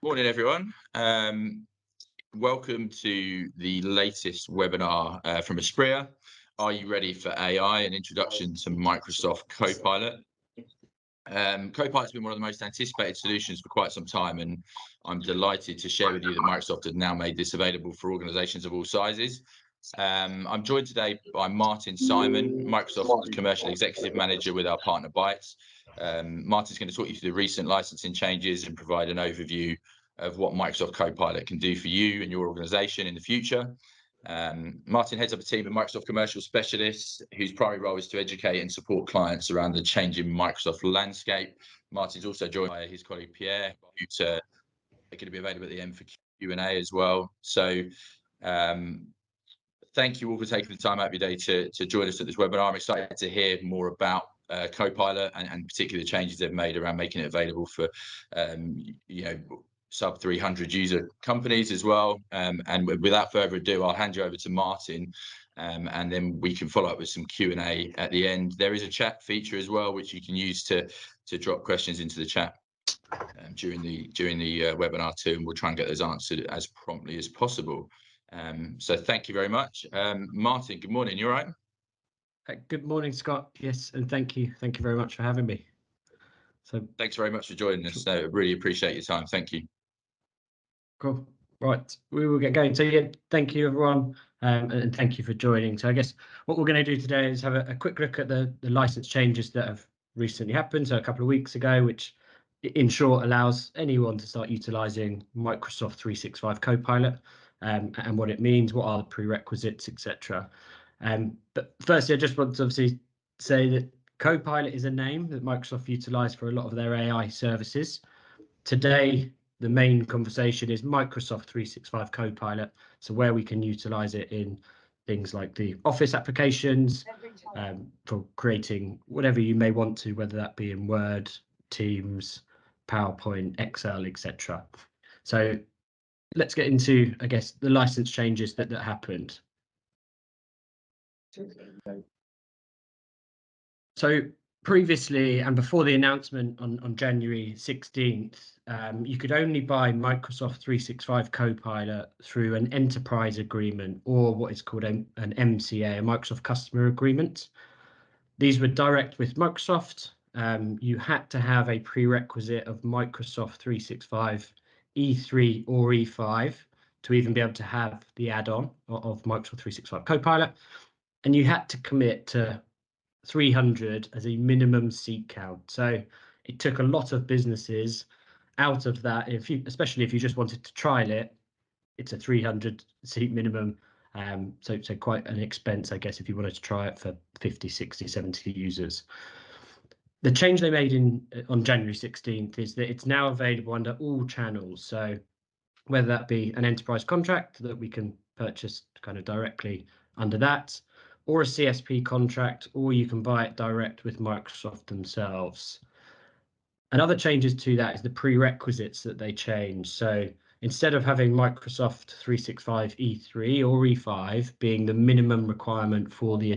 Morning, everyone. Welcome to the latest webinar from Aspria. Are you ready for AI? An introduction to Microsoft Copilot. Copilot's been one of the most anticipated solutions for quite some time, and I'm delighted to share with you that Microsoft has now made this available for organizations of all sizes. I'm joined today by Martin Simon, Microsoft Commercial Executive Manager with our partner Bytes. Martin's going to talk you through the recent licensing changes and provide an overview of what Microsoft Copilot can do for you and your organization in the future. Martin heads up a team of Microsoft commercial specialists whose primary role is to educate and support clients around the changing Microsoft landscape. Martin's also joined by his colleague Pierre, who's going to be available at the end for Q&A as well. So thank you all for taking the time out of your day to join us at this webinar. I'm excited to hear more about Copilot and particularly the changes they've made around making it available for sub 300 user companies as well. And without further ado, I'll hand you over to Martin, and then we can follow up with some Q&A at the end. There is a chat feature as well, which you can use to drop questions into the chat during the webinar too, and we'll try and get those answered as promptly as possible. So thank you very much. Martin, good morning. You all right? Good morning, Scott. Yes, and thank you very much for having me. So thanks very much for joining us. So really appreciate your time. Thank you. Cool. Right, we will get going. So yeah, thank you everyone, and thank you for joining. So I guess what we're going to do today is have a quick look at the license changes that have recently happened, so a couple of weeks ago, which in short allows anyone to start utilizing Microsoft 365 Copilot, and what it means, what are the prerequisites, etc. But firstly, I just want to obviously say that Copilot is a name that Microsoft utilized for a lot of their AI services. Today, the main conversation is Microsoft 365 Copilot, so where we can utilize it in things like the Office applications, for creating whatever you may want to, whether that be in Word, Teams, PowerPoint, Excel, etc. So let's get into, I guess, the license changes that happened. So previously, and before the announcement on January 16th, you could only buy Microsoft 365 Copilot through an enterprise agreement, or what is called an MCA, a Microsoft Customer Agreement. These were direct with Microsoft. You had to have a prerequisite of Microsoft 365 E3 or E5 to even be able to have the add-on of Microsoft 365 Copilot, and you had to commit to 300 as a minimum seat count. So it took a lot of businesses out of that. Especially if you just wanted to trial it, it's a 300 seat minimum. So quite an expense, I guess, if you wanted to try it for 50, 60, 70 users. The change they made on January 16th is that it's now available under all channels. So whether that be an enterprise contract that we can purchase kind of directly under that, or a CSP contract, or you can buy it direct with Microsoft themselves. Another changes to that is the prerequisites that they change. So instead of having Microsoft 365 E3 or E5 being the minimum requirement for the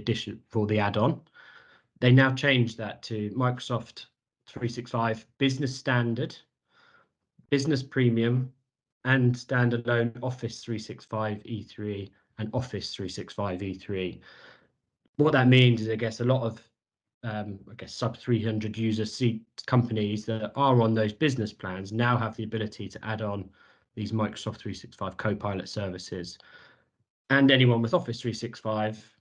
add-on, they now change that to Microsoft 365 Business Standard, Business Premium, and standalone Office 365 E3 and Office 365 E3. What that means is, I guess, a lot of sub 300 user seat companies that are on those business plans now have the ability to add on these Microsoft 365 Copilot services. And anyone with Office 365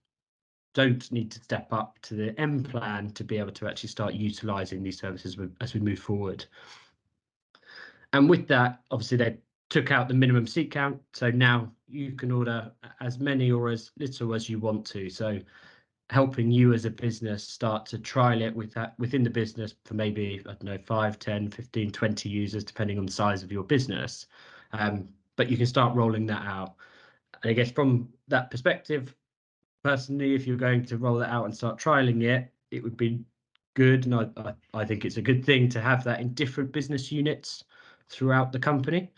don't need to step up to the M plan to be able to actually start utilizing these services as we move forward. And with that, obviously, they took out the minimum seat count. So now you can order as many or as little as you want to. So helping you as a business start to trial it within the business for maybe, I don't know, 5, 10, 15, 20 users, depending on the size of your business. But you can start rolling that out. And I guess from that perspective, personally, if you're going to roll that out and start trialing it, it would be good. And I think it's a good thing to have that in different business units throughout the company,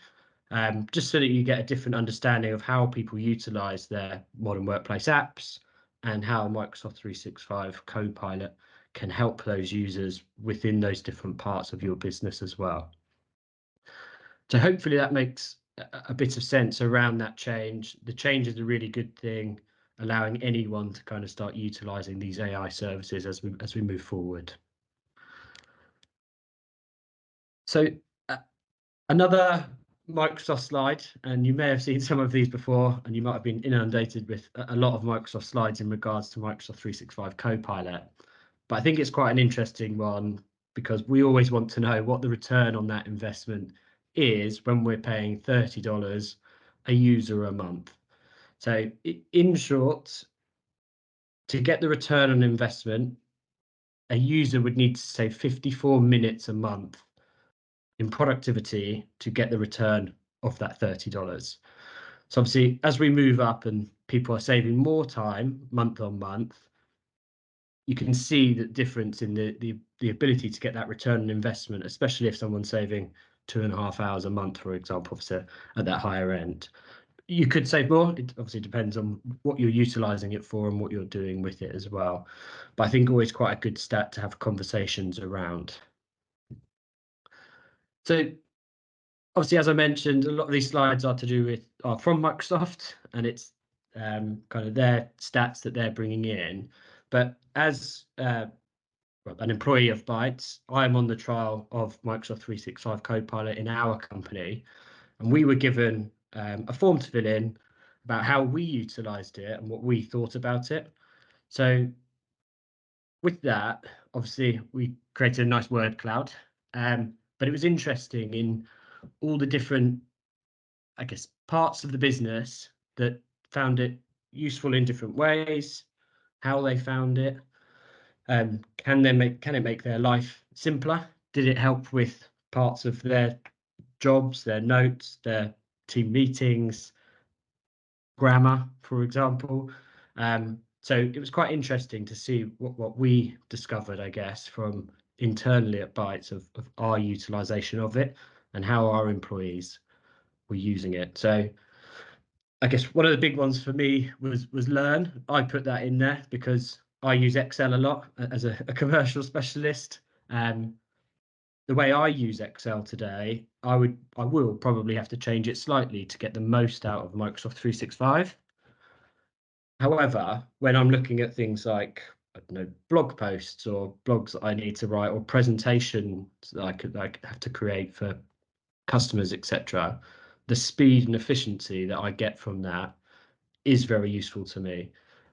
just so that you get a different understanding of how people utilize their modern workplace apps, and how Microsoft 365 Copilot can help those users within those different parts of your business as well. So hopefully that makes a bit of sense around that change. The change is a really good thing, allowing anyone to kind of start utilizing these AI services as we move forward. So another Microsoft slide, and you may have seen some of these before, and you might have been inundated with a lot of Microsoft slides in regards to Microsoft 365 Copilot. But I think it's quite an interesting one because we always want to know what the return on that investment is when we're paying $30 a user a month. So in short, to get the return on investment, a user would need to save 54 minutes a month in productivity to get the return of that $30. So obviously, as we move up and people are saving more time month on month, you can see the difference in the ability to get that return on investment, especially if someone's saving 2.5 hours a month, for example, so at that higher end. You could save more. It obviously depends on what you're utilizing it for and what you're doing with it as well. But I think always quite a good stat to have conversations around. So obviously, as I mentioned, a lot of these slides are from Microsoft, and it's kind of their stats that they're bringing in. But as an employee of Bytes, I'm on the trial of Microsoft 365 Copilot in our company, and we were given a form to fill in about how we utilized it and what we thought about it. So with that, obviously, we created a nice word cloud, but it was interesting in all the different, I guess, parts of the business that found it useful in different ways, how they found it. Can it make their life simpler? Did it help with parts of their jobs, their notes, their team meetings, grammar, for example? So it was quite interesting to see what we discovered, I guess, from internally at Bytes of our utilization of it and how our employees were using it. So I guess one of the big ones for me was Learn. I put that in there because I use Excel a lot as a commercial specialist. The way I use Excel today, I will probably have to change it slightly to get the most out of Microsoft 365. However, when I'm looking at things like, I don't know, blog posts or blogs that I need to write or presentations that I could have to create for customers, etc., the speed and efficiency that I get from that is very useful to me.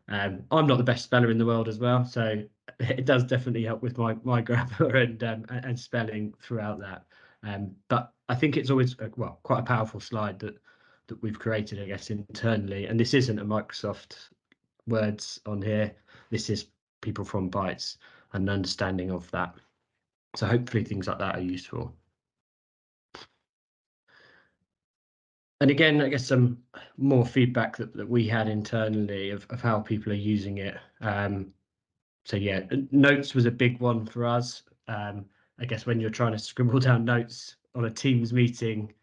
I'm not the best speller in the world as well, so it does definitely help with my grammar and spelling throughout that. But I think it's always quite a powerful slide that we've created, I guess, internally. And this isn't a Microsoft words on here. This is people from Bytes and an understanding of that. So hopefully things like that are useful. And again, I guess some more feedback that we had internally of how people are using it. So yeah, notes was a big one for us. I guess when you're trying to scribble down notes on a Teams meeting,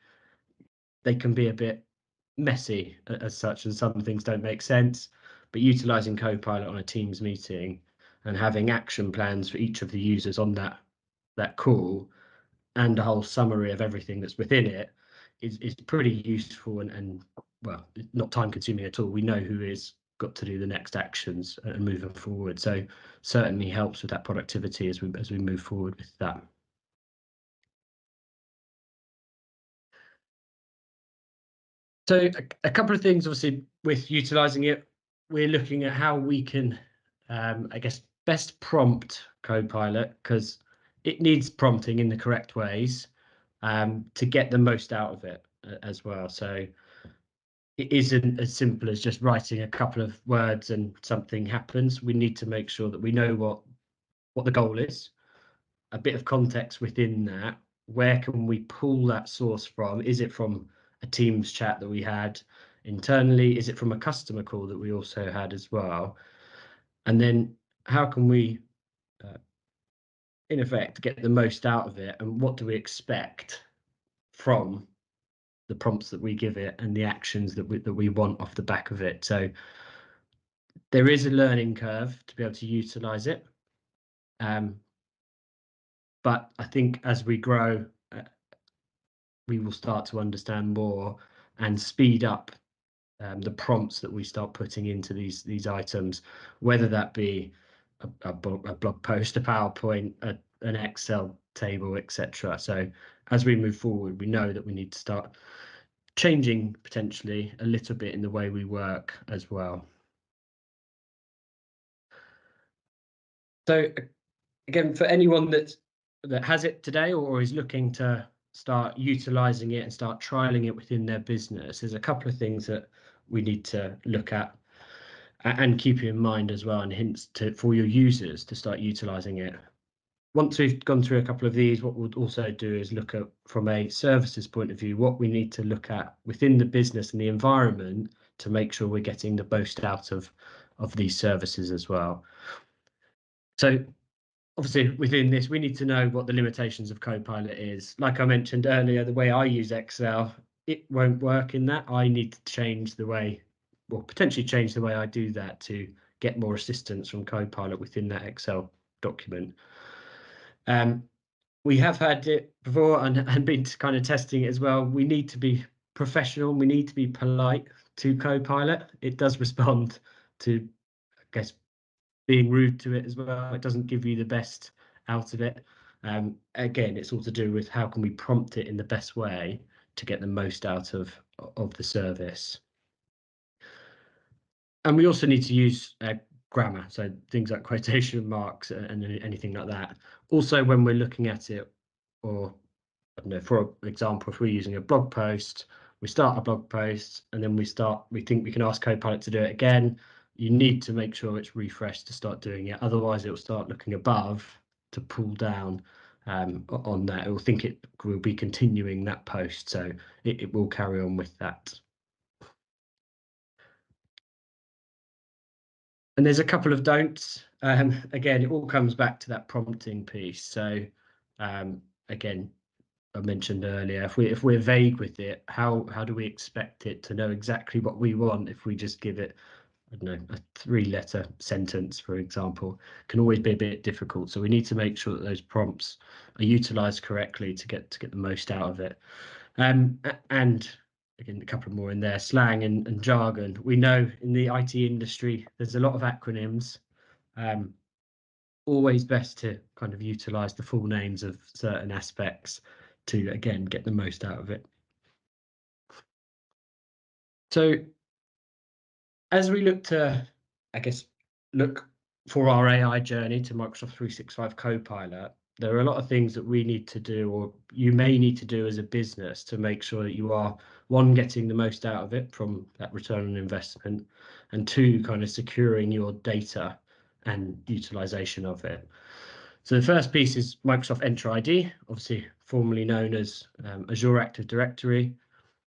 they can be a bit messy as such, and some things don't make sense. But utilizing Copilot on a Teams meeting and having action plans for each of the users on that call and a whole summary of everything that's within it is pretty useful and well, not time consuming at all. We know who is got to do the next actions and moving forward. So certainly helps with that productivity as we move forward with that. So a couple of things, obviously, with utilizing it, we're looking at how we can, I guess, best prompt Copilot, because it needs prompting in the correct ways to get the most out of it as well. So it isn't as simple as just writing a couple of words and something happens. We need to make sure that we know what the goal is, a bit of context within that. Where can we pull that source from? Is it from a Teams chat that we had internally? Is it from a customer call that we also had as well? And then how can we, in effect, get the most out of it? And what do we expect from the prompts that we give it and the actions that we want off the back of it? So there is a learning curve to be able to utilize it. But I think as we grow, we will start to understand more and speed up the prompts that we start putting into these items, whether that be a blog post, a PowerPoint, an Excel table, etc. So as we move forward, we know that we need to start changing potentially a little bit in the way we work as well. So again, for anyone that has it today or is looking to start utilizing it and start trialing it within their business, there's a couple of things that we need to look at and keep in mind as well, and hints for your users to start utilizing it. Once we've gone through a couple of these, what we'll also do is look at, from a services point of view, what we need to look at within the business and the environment to make sure we're getting the most out of these services as well. So obviously within this, we need to know what the limitations of Copilot is. Like I mentioned earlier, the way I use Excel, it won't work in that. I need to change the way, or potentially change the way I do that to get more assistance from Copilot within that Excel document. We have had it before and been kind of testing it as well. We need to be professional. We need to be polite to Copilot. It does respond to, I guess, being rude to it as well. It doesn't give you the best out of it. Again, it's all to do with how can we prompt it in the best way to get the most out of the service. And we also need to use grammar, so things like quotation marks and anything like that. Also, when we're looking at it, or I don't know, for example, if we're using a blog post, we start a blog post and then we think we can ask Copilot to do it again. You need to make sure it's refreshed to start doing it. Otherwise, it will start looking above to pull down on that. It will think it will be continuing that post, so it will carry on with that. And there's a couple of don'ts. Again, it all comes back to that prompting piece. So again, I mentioned earlier, if we're vague with it, how do we expect it to know exactly what we want if we just give it, I don't know, a 3-letter sentence, for example? Can always be a bit difficult. So we need to make sure that those prompts are utilized correctly to get the most out of it. And again, a couple more in there, slang and jargon. We know in the IT industry, there's a lot of acronyms. Always best to kind of utilize the full names of certain aspects to, again, get the most out of it. So as we look to, I guess, look for our AI journey to Microsoft 365 Copilot, there are a lot of things that we need to do, or you may need to do as a business, to make sure that you are, one, getting the most out of it from that return on investment, and two, kind of securing your data and utilization of it. So the first piece is Microsoft Entra ID, obviously formerly known as Azure Active Directory.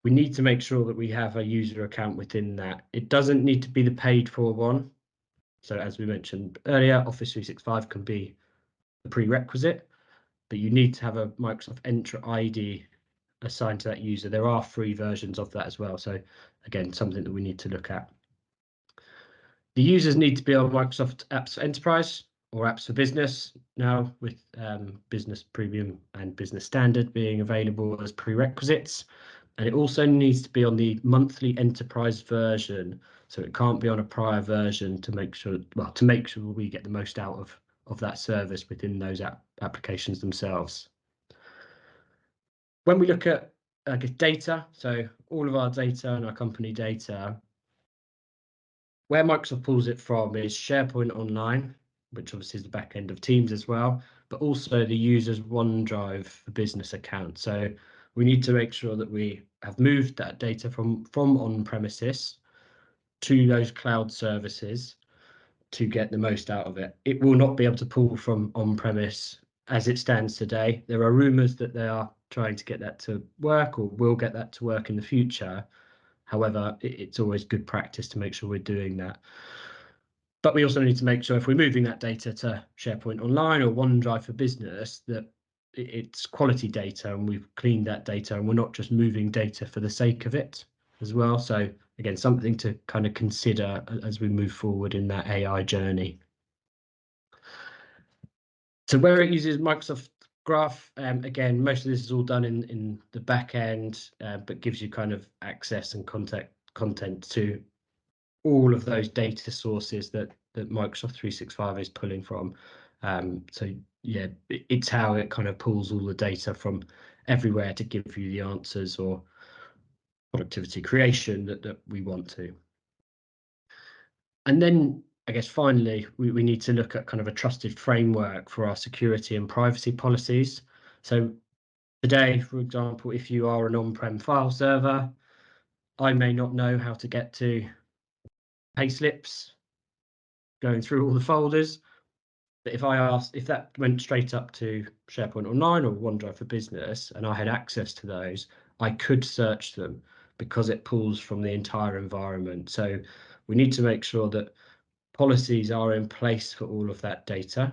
We need to make sure that we have a user account within that. It doesn't need to be the paid for one. So as we mentioned earlier, Office 365 can be the prerequisite, but you need to have a Microsoft Entra ID assigned to that user. There are free versions of that as well. So again, something that we need to look at. The users need to be on Microsoft Apps for Enterprise or Apps for Business now, with Business Premium and Business Standard being available as prerequisites. And it also needs to be on the monthly enterprise version, so it can't be on a prior version, to make sure we get the most out of that service within those applications themselves. When we look at data, so all of our data and our company data, where Microsoft pulls it from is SharePoint Online, which obviously is the back end of Teams as well, but also the user's OneDrive for business account. So we need to make sure that we have moved that data from on-premises to those cloud services to get the most out of it. It will not be able to pull from on-premise as it stands today. There are rumors that they are trying to get that to work, or will get that to work in the future. However, it's always good practice to make sure we're doing that. But we also need to make sure, if we're moving that data to SharePoint Online or OneDrive for Business, that it's quality data and we've cleaned that data and we're not just moving data for the sake of it as well. So again, something to kind of consider as we move forward in that AI journey. So where it uses Microsoft graph, again, most of this is all done in the back end, but gives you kind of access and content to all of those data sources that Microsoft 365 is pulling from. So yeah, it's how it kind of pulls all the data from everywhere to give you the answers or productivity creation that we want to. And then I guess finally, we need to look at kind of a trusted framework for our security and privacy policies. So today, for example, if you are an on-prem file server, I may not know how to get to payslips, going through all the folders. But if that went straight up to SharePoint Online or OneDrive for Business, and I had access to those, I could search them because it pulls from the entire environment. So we need to make sure that policies are in place for all of that data.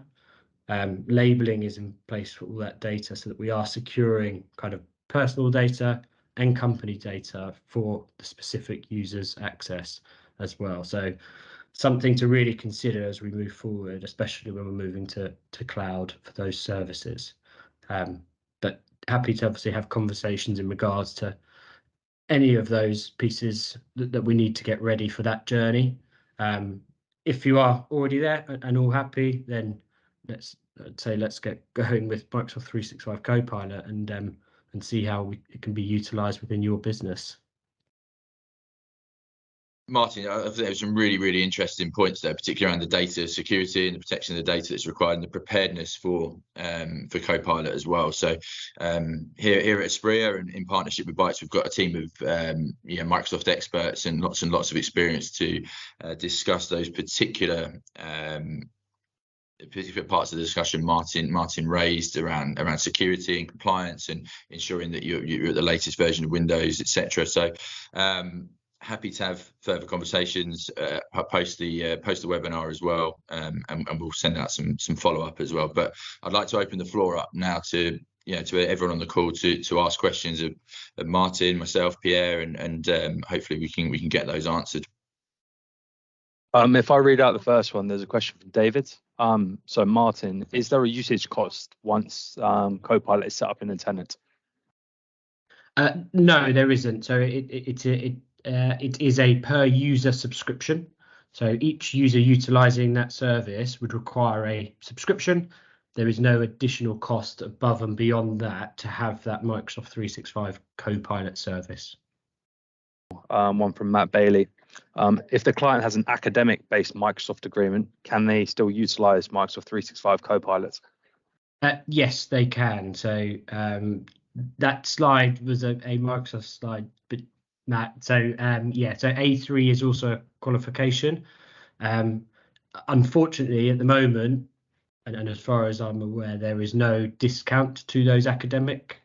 Labeling is in place for all that data so that we are securing kind of personal data and company data for the specific user's access as well. So something to really consider as we move forward, especially when we're moving to cloud for those services. But happy to obviously have conversations in regards to any of those pieces that we need to get ready for that journey. If you are already there and all happy, then let's get going with Microsoft 365 Copilot and see how it can be utilized within your business. Martin, I think there were some really, really interesting points there, particularly around the data security and the protection of the data that's required and the preparedness for Copilot as well. So here at Espria and in partnership with Bytes, we've got a team of Microsoft experts and lots of experience to discuss those particular parts of the discussion Martin raised around security and compliance and ensuring that you're at the latest version of Windows, etc. So happy to have further conversations post the webinar as well, and we'll send out some follow-up as well. But I'd like to open the floor up now to everyone on the call to ask questions of Martin, myself, Pierre, and hopefully we can get those answered. If I read out the first one, there's a question from David. So Martin, is there a usage cost once Copilot is set up in a tenant? No, there isn't. So it is a per user subscription. So each user utilizing that service would require a subscription. There is no additional cost above and beyond that to have that Microsoft 365 Copilot service. One from Matt Bailey. If the client has an academic-based Microsoft agreement, can they still utilize Microsoft 365 Copilot? Yes, they can. So that slide was a Microsoft slide, but Matt. So so A3 is also a qualification. Unfortunately, at the moment, and as far as I'm aware, there is no discount to those academic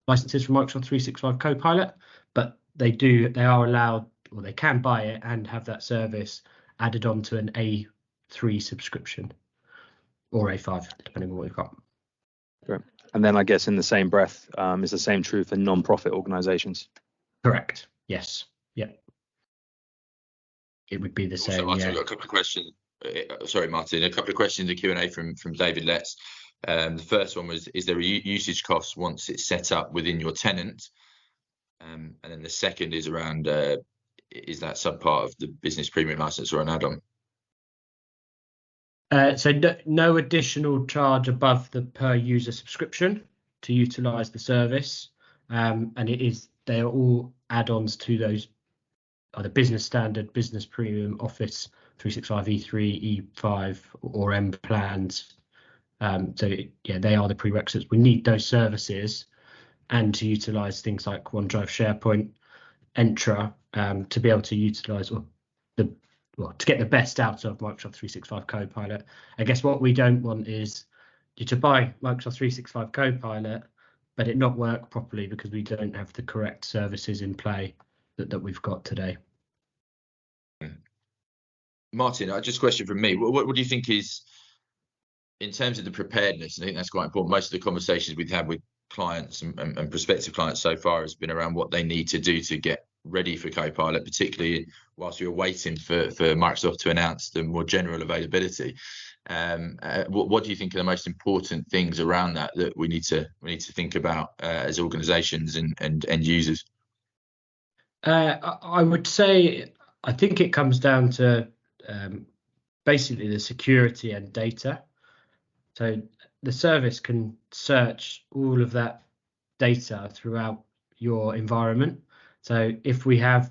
licenses for Microsoft 365 Copilot, but they are allowed, or they can buy it and have that service added on to an A3 subscription or A5, depending on what you've got. Great. And then I guess in the same breath, is the same true for non-profit organizations? Correct. Yes. Yep. It would be the same. Also, I've got a couple of questions. Sorry, Martin. A couple of questions in Q&A from David Letts. The first one was: is there a usage cost once it's set up within your tenant? And then the second is around: is that subpart of the business premium license or an add-on? So no additional charge above the per user subscription to utilize the service, and they are all add-ons to those either business standard, business premium, Office 365 E3, E5 or M plans. They are the prerequisites. We need those services and to utilize things like OneDrive, SharePoint, Entra to be able to utilize to get the best out of Microsoft 365 Copilot. I guess what we don't want is you to buy Microsoft 365 Copilot, but it not work properly because we don't have the correct services in play that we've got today. Martin, just a question from me. What do you think is, in terms of the preparedness? I think that's quite important. Most of the conversations we've had with clients and prospective clients so far has been around what they need to do to get ready for Copilot, particularly whilst you're waiting for Microsoft to announce the more general availability. What do you think are the most important things around that we need to think about as organizations and end users? I would say, I think it comes down to basically the security and data. So the service can search all of that data throughout your environment. So if we have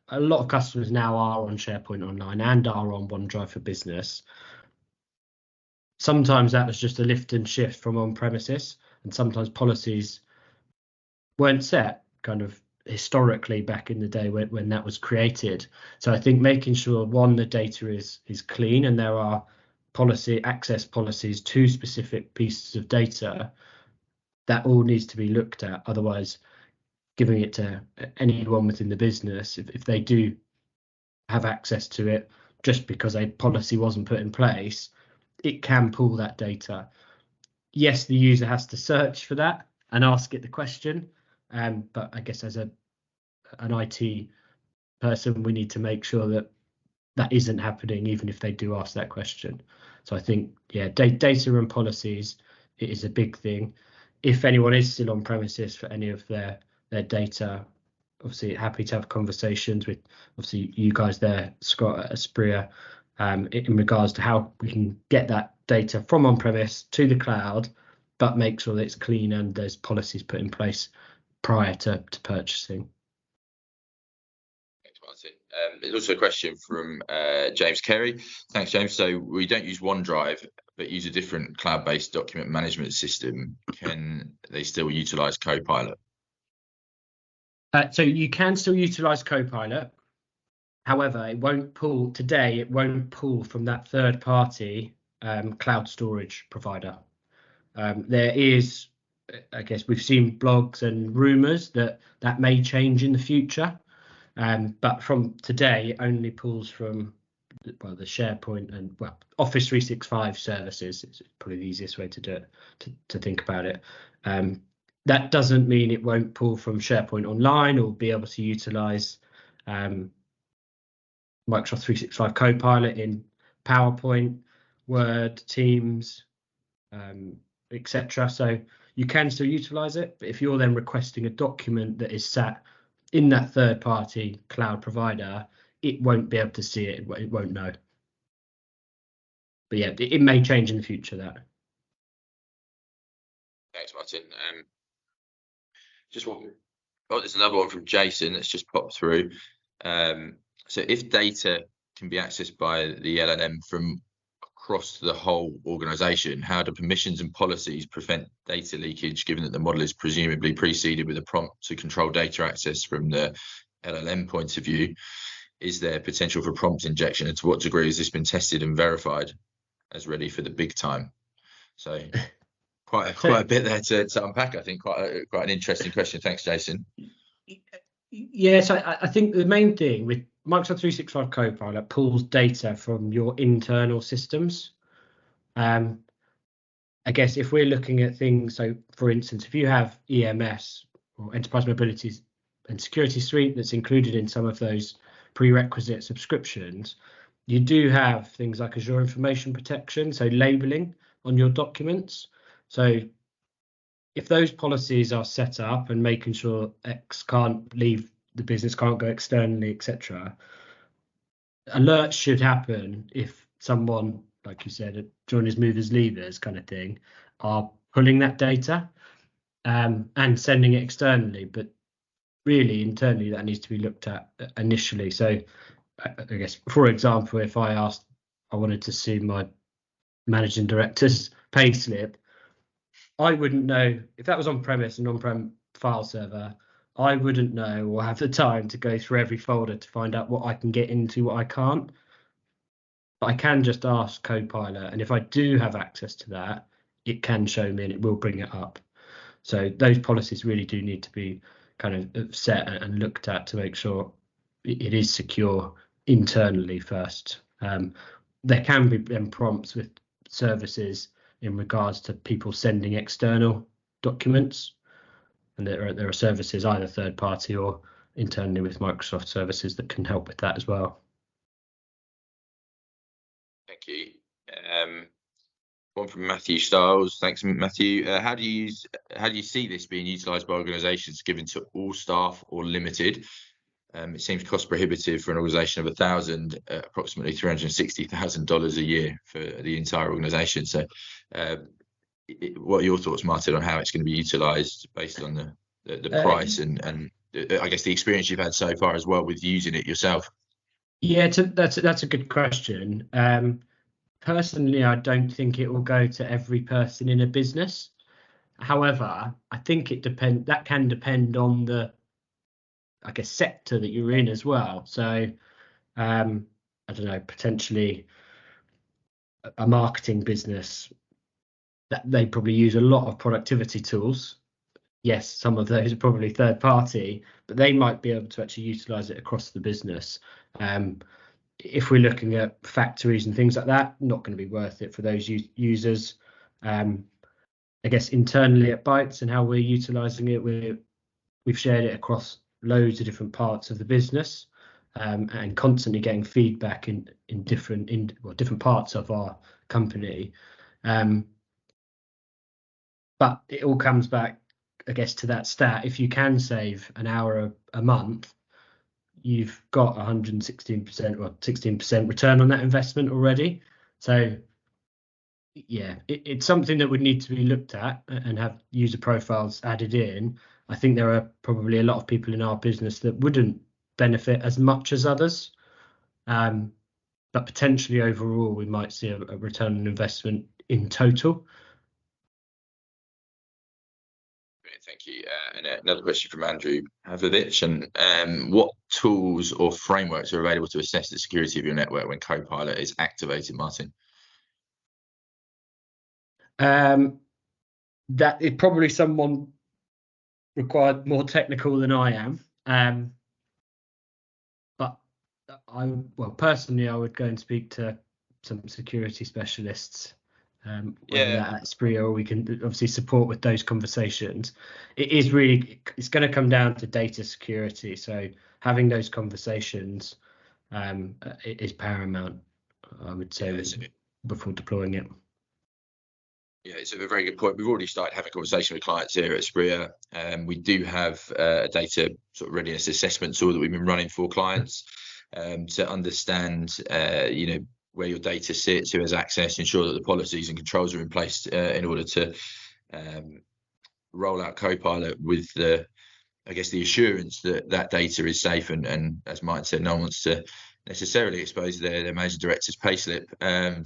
a lot of customers now are on SharePoint Online and are on OneDrive for Business, sometimes that was just a lift and shift from on-premises, and sometimes policies weren't set kind of historically back in the day when that was created. So I think making sure, one, the data is clean and there are access policies to specific pieces of data, that all needs to be looked at. Otherwise, giving it to anyone within the business, if they do have access to it just because a policy wasn't put in place, it can pull that data. Yes, the user has to search for that and ask it the question, but I guess as an IT person, we need to make sure that that isn't happening, even if they do ask that question. So I think, yeah, data and policies, it is a big thing. If anyone is still on premises for any of their data, obviously happy to have conversations with obviously you guys there, Scott at Aspria, in regards to how we can get that data from on-premise to the cloud, but make sure that it's clean and there's policies put in place prior to purchasing. Thanks, Martin. There's also a question from James Kerry. Thanks, James. So we don't use OneDrive, but use a different cloud-based document management system. Can they still utilize Copilot? So you can still utilize Copilot. However, it won't pull from that third-party cloud storage provider. There is, I guess, we've seen blogs and rumors that may change in the future. But from today, it only pulls from the SharePoint and Office 365 services. It's probably the easiest way to do it, to think about it. That doesn't mean it won't pull from SharePoint Online or be able to utilize Microsoft 365 Copilot in PowerPoint, Word, Teams, etc. So you can still utilize it, but if you're then requesting a document that is sat in that third-party cloud provider, it won't be able to see it. It won't know. But yeah, it may change in the future. That. Thanks, Martin. There's another one from Jason that's just popped through. So if data can be accessed by the LLM from across the whole organization, how do permissions and policies prevent data leakage, given that the model is presumably preceded with a prompt to control data access from the LLM point of view? Is there potential for prompt injection, and to what degree has this been tested and verified as ready for the big time? So quite a bit there to unpack. I think quite an interesting question. Thanks, Jason. Yes, I think the main thing with Microsoft 365 Copilot pulls data from your internal systems. I guess if we're looking at things, so for instance, if you have EMS or Enterprise Mobility and Security Suite that's included in some of those prerequisite subscriptions, you do have things like Azure Information Protection, so labeling on your documents. So if those policies are set up and making sure X can't leave the business, can't go externally, etc., alerts should happen if someone, like you said, joiners, movers, leavers kind of thing, are pulling that data and sending it externally. But really, internally, that needs to be looked at initially. So I guess, for example, if I wanted to see my managing director's pay slip, I wouldn't know if that was on-premise, an on-prem file server. I wouldn't know or have the time to go through every folder to find out what I can get into, what I can't. But I can just ask Copilot, and if I do have access to that, it can show me and it will bring it up. So those policies really do need to be kind of set and looked at to make sure it is secure internally first. There can be prompts with services in regards to people sending external documents, and there are services, either third party or internally with Microsoft services that can help with that as well. Thank you. One from Matthew Stiles. Thanks, Matthew. How do you see this being utilised by organisations, given to all staff or limited? It seems cost prohibitive for an organisation of 1,000, approximately $360,000 a year for the entire organisation. So, what are your thoughts, Martin, on how it's going to be utilised based on the price and I guess the experience you've had so far as well with using it yourself? Yeah, that's a good question. Personally, I don't think it will go to every person in a business. However, I think that can depend on the, I guess, sector that you're in as well. So, I don't know, potentially a marketing business, that they probably use a lot of productivity tools. Yes, some of those are probably third party, but they might be able to actually utilize it across the business. If we're looking at factories and things like that, not going to be worth it for those users. I guess internally at Bytes and how we're utilizing it, we've shared it across loads of different parts of the business, and constantly getting feedback in different parts of our company. But it all comes back, I guess, to that stat. If you can save an hour a month, you've got 116% or 16% return on that investment already. So yeah, it's something that would need to be looked at and have user profiles added in. I think there are probably a lot of people in our business that wouldn't benefit as much as others, but potentially overall we might see a return on investment in total. Thank you. And another question from Andrew Havlovich. And what tools or frameworks are available to assess the security of your network when Copilot is activated, Martin? That is probably someone required more technical than I am. But personally, I would go and speak to some security specialists. Whether that at Spree, or we can obviously support with those conversations. It's going to come down to data security. So having those conversations is paramount, I would say, before deploying it. Yeah, it's a very good point. We've already started having conversation with clients here at Spree. We do have a data sort of readiness assessment tool that we've been running for clients to understand, where your data sits, who has access, ensure that the policies and controls are in place in order to roll out Copilot with the assurance that that data is safe. And as Martin said, no one wants to necessarily expose their managing director's payslip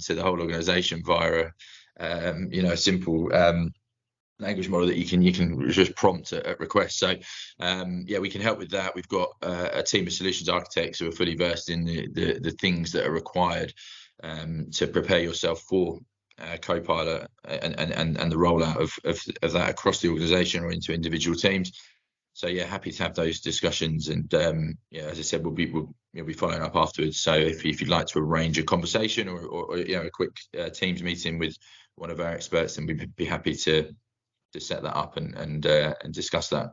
to the whole organisation via a simple language model that you can just prompt at request. So we can help with that. We've got a team of solutions architects who are fully versed in the things that are required to prepare yourself for Copilot and the rollout of that across the organisation or into individual teams. So yeah, happy to have those discussions, and as I said, we'll be following up afterwards. So if you'd like to arrange a conversation or a quick Teams meeting with one of our experts, then we'd be happy to set that up and discuss that.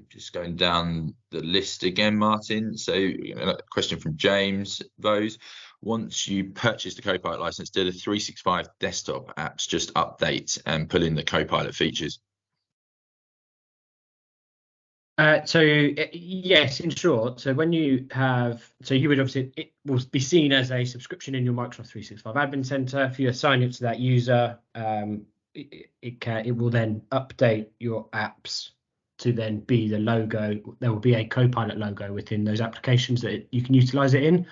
Just going down the list again, Martin. So a question from James Vose. Once you purchase the Copilot license, do the 365 desktop apps just update and pull in the Copilot features? Yes, in short. So when you would obviously, it will be seen as a subscription in your Microsoft 365 Admin Center. If you assign it to that user, it will then update your apps to then be the logo. There will be a Copilot logo within those applications that you can utilize it in.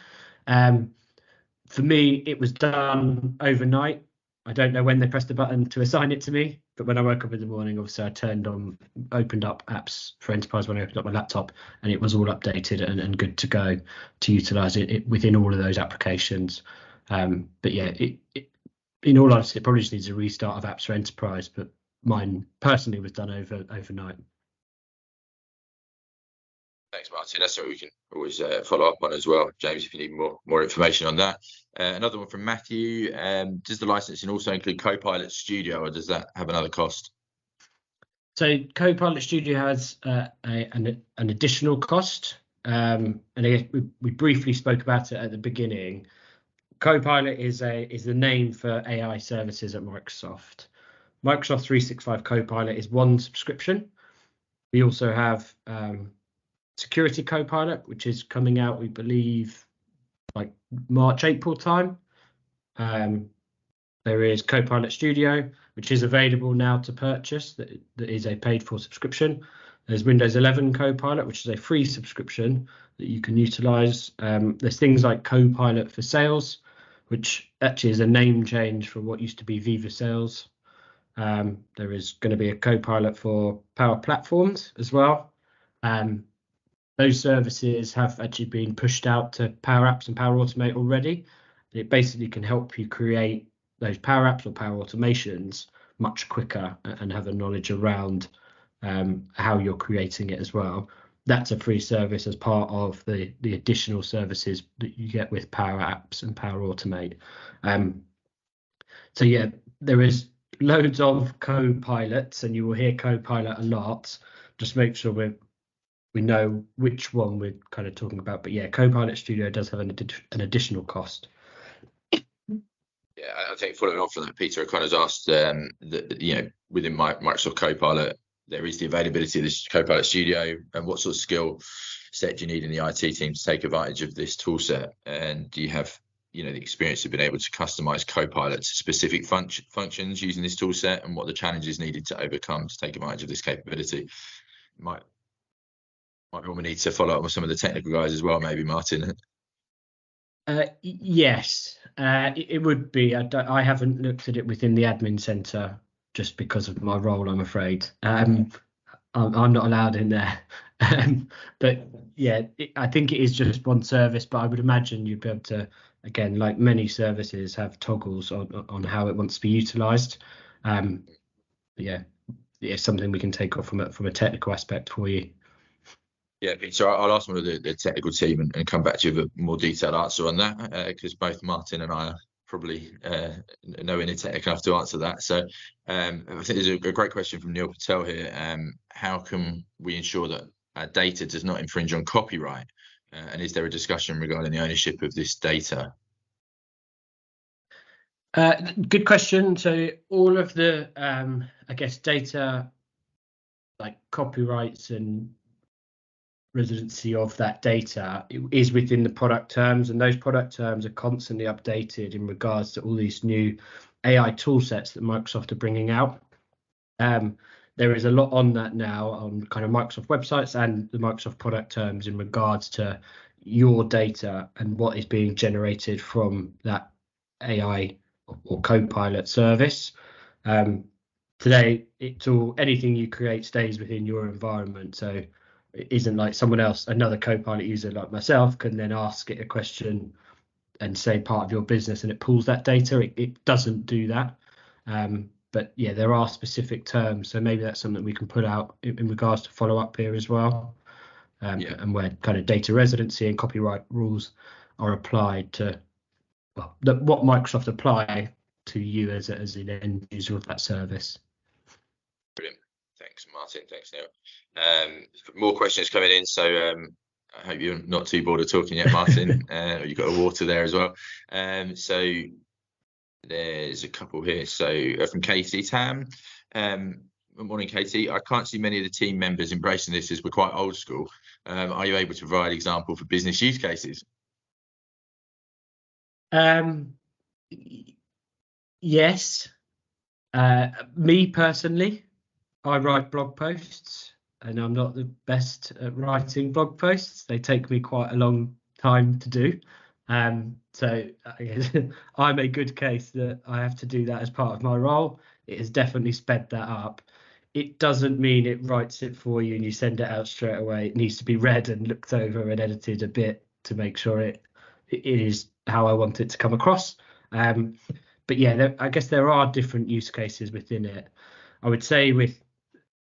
For me, it was done overnight. I don't know when they pressed the button to assign it to me, but when I woke up in the morning, obviously I opened up apps for Enterprise when I opened up my laptop, and it was all updated and good to go to utilize it within all of those applications. But yeah, in all honesty, it probably just needs a restart of apps for Enterprise, but mine personally was done overnight. Thanks, Martin. That's something we can always follow up on as well, James, if you need more information on that. Another one from Matthew. Does the licensing also include Copilot Studio, or does that have another cost? So Copilot Studio has an additional cost, and I guess we briefly spoke about it at the beginning. Copilot is the name for AI services at Microsoft. Microsoft 365 Copilot is one subscription. We also have Security Copilot, which is coming out, we believe, like March, April time. There is Copilot Studio, which is available now to purchase. That is a paid-for subscription. There's Windows 11 Copilot, which is a free subscription that you can utilize. There's things like Copilot for Sales, which actually is a name change from what used to be Viva Sales. There is going to be a Copilot for Power Platforms as well. Those services have actually been pushed out to Power Apps and Power Automate already. It basically can help you create those Power Apps or Power Automations much quicker and have a knowledge around how you're creating it as well. That's a free service as part of the additional services that you get with Power Apps and Power Automate. So yeah, there is loads of Copilots, and you will hear Copilot a lot. Just make sure we know which one we're kind of talking about. But yeah, Copilot Studio does have an additional cost. Yeah, I think following on from that, Peter O'Connor's asked that, within Microsoft Copilot, there is the availability of this Copilot Studio, and what sort of skill set do you need in the IT team to take advantage of this tool set? And do you have, the experience of being able to customize Copilot to specific functions using this tool set, and what the challenges needed to overcome to take advantage of this capability? Might we need to follow up with some of the technical guys as well, maybe, Martin? Yes, it would be. I haven't looked at it within the admin center just because of my role, I'm afraid. I'm not allowed in there. But yeah, I think it is just one service, but I would imagine you'd be able to, again, like many services, have toggles on how it wants to be utilized. Yeah, it's something we can take off from a technical aspect for you. Yeah, so I'll ask one of the technical team and come back to you with a more detailed answer on that, because both Martin and I are probably knowing it technical enough to answer that. So I think there's a great question from Neil Patel here. How can we ensure that our data does not infringe on copyright? And is there a discussion regarding the ownership of this data? Good question. So all of the, I guess, data, like copyrights and residency of that data, is within the product terms, and those product terms are constantly updated in regards to all these new AI tool sets that Microsoft are bringing out. There is a lot on that now on kind of Microsoft websites and the Microsoft product terms in regards to your data and what is being generated from that AI or Copilot service. Today, anything you create stays within your environment. So it isn't like someone else, another Copilot user like myself, can then ask it a question and say part of your business and it pulls that data. It doesn't do that. But yeah, there are specific terms. So maybe that's something we can put out in regards to follow up here as well. And where kind of data residency and copyright rules are applied to, well, what Microsoft apply to you as an end user of that service. Brilliant. Thanks, Martin. Thanks, Neil. More questions coming in. So I hope you're not too bored of talking yet, Martin. You've got a water there as well. So there's a couple here. So from Katie Tam. Good morning, Katie. I can't see many of the team members embracing this as we're quite old school. Are you able to provide example for business use cases? Yes. Me personally, I write blog posts, and I'm not the best at writing blog posts. They take me quite a long time to do. So I guess I'm a good case that I have to do that as part of my role. It has definitely sped that up. It doesn't mean it writes it for you and you send it out straight away. It needs to be read and looked over and edited a bit to make sure it is how I want it to come across. But yeah, I guess there are different use cases within it. I would say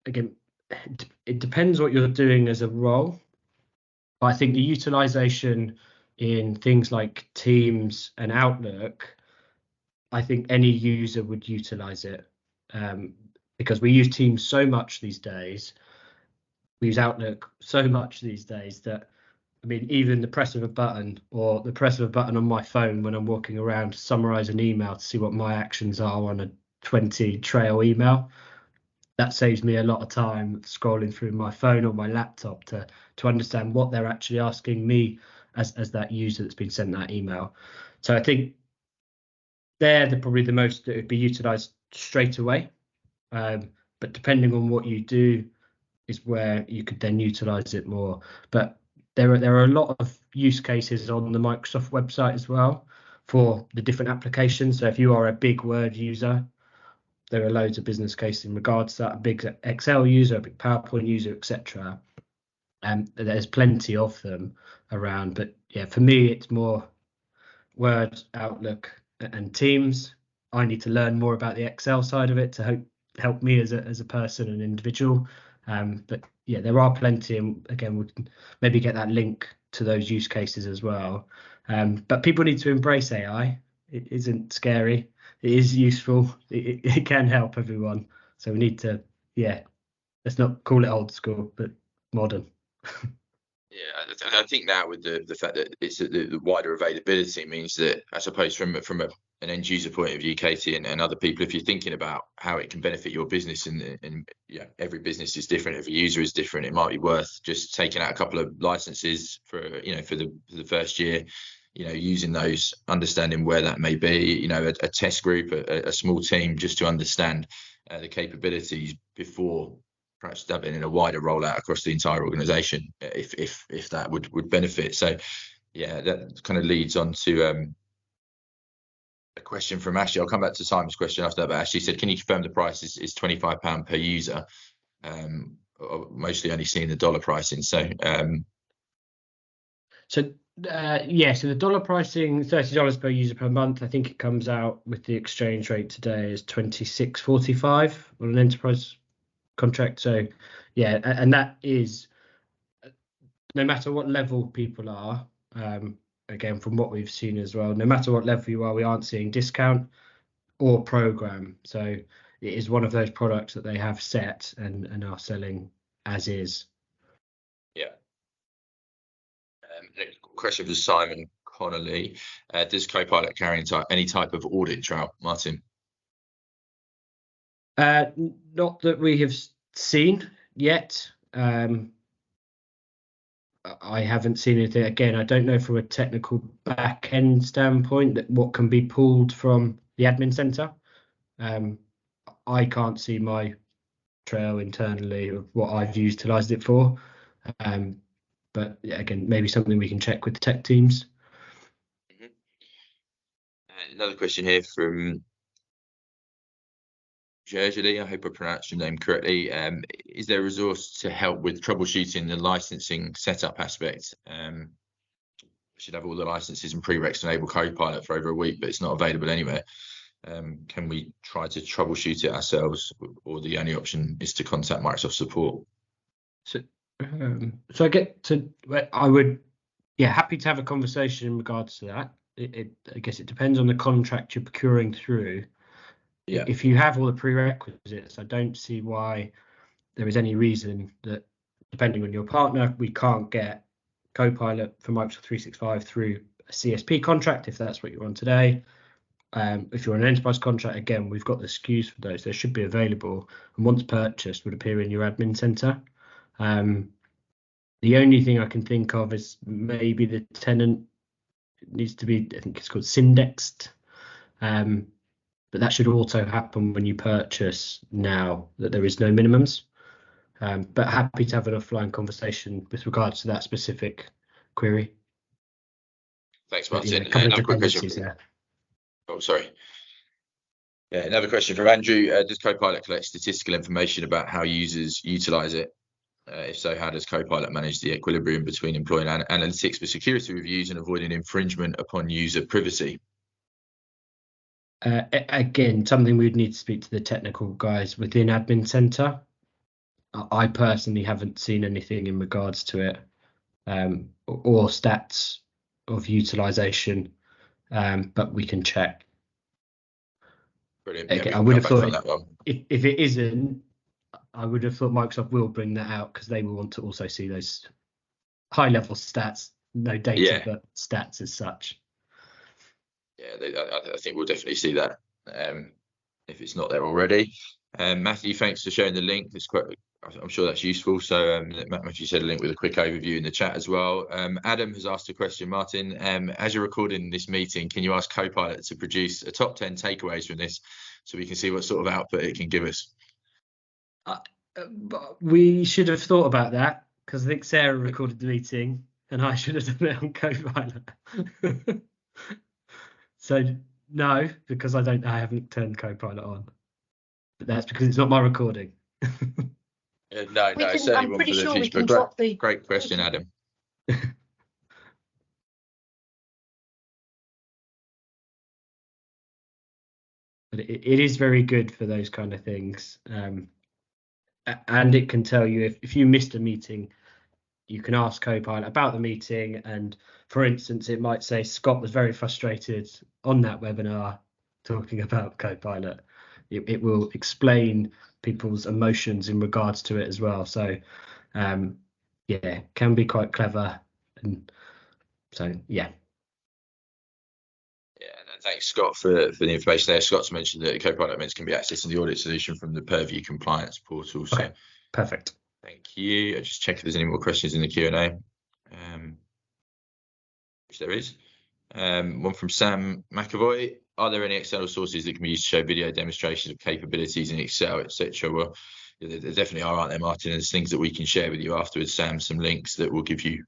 again, it depends what you're doing as a role. But I think the utilization in things like Teams and Outlook, I think any user would utilize it. because we use Teams so much these days. We use Outlook so much these days that, I mean, even the press of a button or the press of a button on my phone when I'm walking around to summarize an email to see what my actions are on a 20 trail email, that saves me a lot of time scrolling through my phone or my laptop to understand what they're actually asking me as that user that's been sent that email. So I think they're probably the most that would be utilized straight away. But depending on what you do is where you could then utilize it more. But there are a lot of use cases on the Microsoft website as well for the different applications. So if you are a big Word user, there are loads of business cases in regards to that, a big Excel user, a big PowerPoint user, etc. There's plenty of them around. But yeah, for me, it's more Word, Outlook, and Teams. I need to learn more about the Excel side of it to help me as a person and individual. But yeah, there are plenty, and again, we can maybe get that link to those use cases as well. But people need to embrace AI. It isn't scary. It is useful. It can help everyone. So we need to, yeah, let's not call it old school, but modern. Yeah, I think now with the fact that it's the wider availability means that, I suppose, from an end user point of view, Katie and other people, if you're thinking about how it can benefit your business, and yeah, every business is different, every user is different, it might be worth just taking out a couple of licenses for the first year, using those, understanding where that may be, a test group, a small team, just to understand the capabilities before perhaps dabbling in a wider rollout across the entire organization, if that would benefit. So yeah, that kind of leads on to a question from Ashley. I'll come back to Simon's question after that, but Ashley said, can you confirm the price is £25 per user? Mostly only seeing the dollar pricing. So so the dollar pricing, $30 per user per month. I think it comes out with the exchange rate today is 26.45 on an enterprise contract. So yeah, and that is no matter what level people are. Again, from what we've seen as well, no matter what level you are, we aren't seeing discount or program. So it is one of those products that they have set and are selling as is. Yeah. Question for Simon Connolly. Does Copilot carry any type of audit trail, Martin? Not that we have seen yet. I haven't seen anything. Again, I don't know from a technical back end standpoint that what can be pulled from the admin center. I can't see my trail internally of what I've utilized it for. But yeah, again, maybe something we can check with the tech teams. Another question here from Gergely, I hope I pronounced your name correctly. Is there a resource to help with troubleshooting the licensing setup aspect? We should have all the licenses and prereqs to enable Copilot for over a week, but it's not available anywhere. Can we try to troubleshoot it ourselves, or the only option is to contact Microsoft support? So I would, happy to have a conversation in regards to that. I guess it depends on the contract you're procuring through. Yeah. If you have all the prerequisites, I don't see why there is any reason that, depending on your partner, we can't get Copilot for Microsoft 365 through a CSP contract, if that's what you're on today. If you're on an enterprise contract, again, we've got the SKUs for those. They should be available, and once purchased, would appear in your admin center. The only thing I can think of is maybe the tenant needs to be, I think it's called Syndexed. But that should also happen when you purchase now, that there is no minimums. But happy to have an offline conversation with regards to that specific query. Thanks, Martin. Another quick question there. Oh, sorry. Yeah, another question from Andrew. Does Copilot collect statistical information about how users utilize it? If so, how does Copilot manage the equilibrium between employing analytics for security reviews and avoiding infringement upon user privacy? Again, something we'd need to speak to the technical guys within Admin Center. I personally haven't seen anything in regards to it, or stats of utilization, but we can check. Brilliant. Okay, Yeah, I we would can have come back thought on that one. if it isn't, I would have thought Microsoft will bring that out because they will want to also see those high level stats, no data, Yeah. but stats as such. Yeah, I think we'll definitely see that if it's not there already. Matthew, thanks for sharing the link. I'm sure that's useful. So Matthew said a link with a quick overview in the chat as well. Adam has asked a question, Martin. As you're recording this meeting, can you ask Copilot to produce a top 10 takeaways from this so we can see what sort of output it can give us? We should have thought about that because I think Sarah recorded the meeting and I should have done it on Copilot. So no, because I haven't turned Copilot on. But that's because it's not my recording. No, it's certainly one for the future. Great question, Adam. But it is very good for those kind of things. And it can tell you if you missed a meeting, you can ask Copilot about the meeting. And for instance, it might say Scott was very frustrated on that webinar talking about Copilot. It will explain people's emotions in regards to it as well. So yeah, can be quite clever. And so yeah. Yeah, thanks, Scott, for the information there. Scott's mentioned that Copilot Mints can be accessed in the audit solution from the Purview compliance portal. So okay, perfect. Thank you. I'll just check if there's any more questions in the Q&A, which there is. One from Sam McAvoy. Are there any external sources that can be used to show video demonstrations of capabilities in Excel, etc.? Well, there definitely are, aren't there, Martin? There's things that we can share with you afterwards, Sam, some links that will give you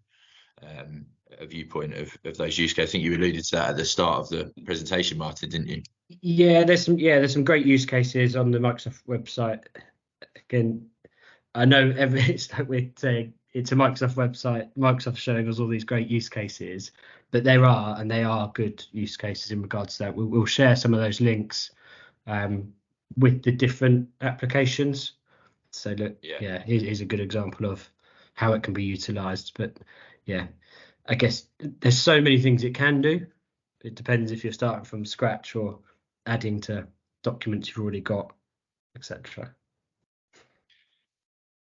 a viewpoint of those use cases. I think you alluded to that at the start of the presentation, Martin, didn't you? Yeah, there's some great use cases on the Microsoft website. Again, I know it's like we're saying it's a Microsoft website, Microsoft showing us all these great use cases, but they are good use cases in regards to that. We'll share some of those links with the different applications. So look, yeah, here's a good example of how it can be utilized. But yeah, I guess there's so many things it can do. It depends if you're starting from scratch or adding to documents you've already got, etc.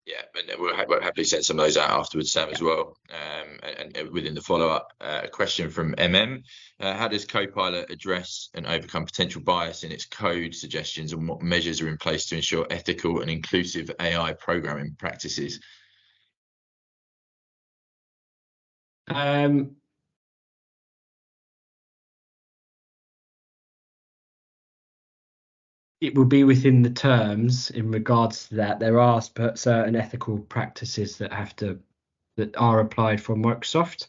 Yeah, and we'll happily send some of those out afterwards, Sam, as well. And within the follow-up, a question from MM. How does Copilot address and overcome potential bias in its code suggestions, and what measures are in place to ensure ethical and inclusive AI programming practices? It will be within the terms in regards to that. There are certain ethical practices that are applied from Microsoft.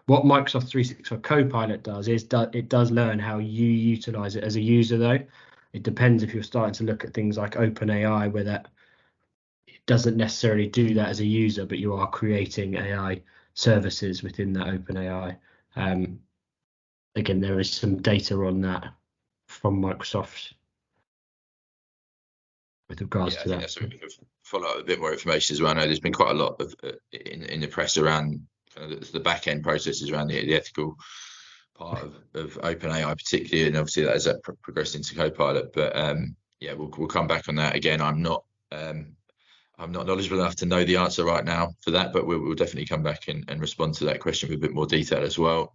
What Microsoft 365 Copilot does is it does learn how you utilize it as a user, though. It depends if you're starting to look at things like OpenAI, where that it doesn't necessarily do that as a user, but you are creating AI services within that OpenAI. Again, there is some data on that from Microsoft with regards to that. I think that's something we can follow up a bit more information as well. I know there's been quite a lot of in the press around kind of the back end processes around the ethical part of OpenAI, particularly, and obviously that has progressed into Copilot. But yeah, we'll come back on that again. I'm not knowledgeable enough to know the answer right now for that, but we'll definitely come back and respond to that question with a bit more detail as well.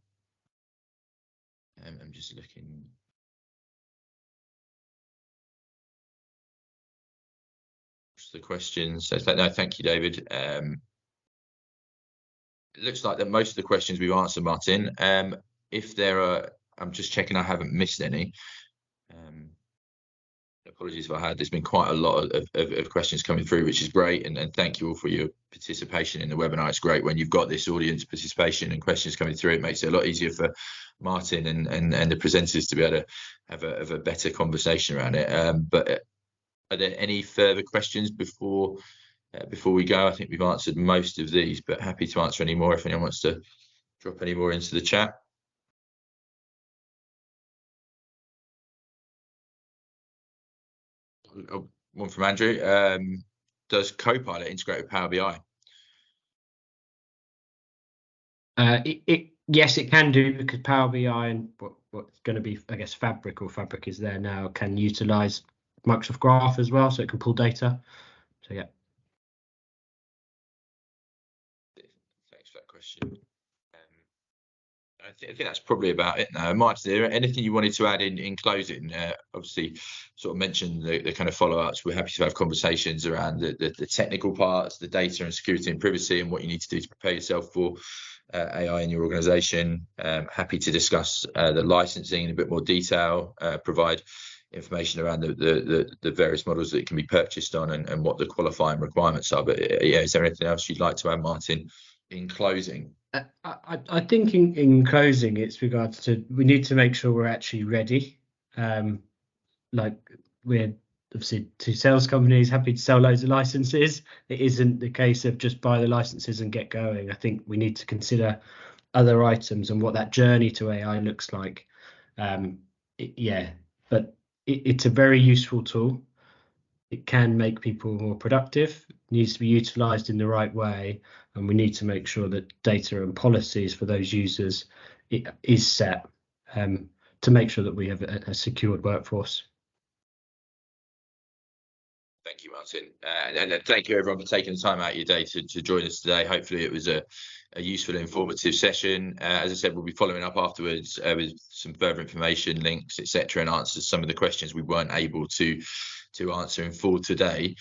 I'm just looking. The questions. So no, thank you, David. It looks like that most of the questions we've answered, Martin. If there are, I'm just checking I haven't missed any. Apologies if I had. There's been quite a lot of questions coming through, which is great, and thank you all for your participation in the webinar. It's great when you've got this audience participation and questions coming through. It makes it a lot easier for Martin and the presenters to be able to have a better conversation around it. But are there any further questions before we go? I think we've answered most of these, but happy to answer any more if anyone wants to drop any more into the chat. One from Andrew. Does Copilot integrate with Power BI? Yes, it can do, because Power BI and what's going to be, I guess, Fabric, or Fabric is there now, can utilize Microsoft Graph as well, so it can pull data. So yeah. Thanks for that question. I think that's probably about it now. Mike, is there anything you wanted to add in closing? Obviously, sort of mentioned the kind of follow-ups. We're happy to have conversations around the technical parts, the data and security and privacy, and what you need to do to prepare yourself for AI in your organization. Happy to discuss the licensing in a bit more detail, provide information around the various models that can be purchased on, and what the qualifying requirements are. But yeah, is there anything else you'd like to add, Martin, in closing? I think in closing, it's regards to, we need to make sure we're actually ready. Like, we're obviously two sales companies happy to sell loads of licenses. It isn't the case of just buy the licenses and get going. I think we need to consider other items and what that journey to AI looks like. But it's a very useful tool. It can make people more productive, needs to be utilized in the right way, and we need to make sure that data and policies for those users is set to make sure that we have a secured workforce. Thank you, Martin. And thank you, everyone, for taking the time out of your day to join us today. Hopefully it was a useful and informative session. As I said, we'll be following up afterwards with some further information, links, etc., and answers some of the questions we weren't able to answer in full today.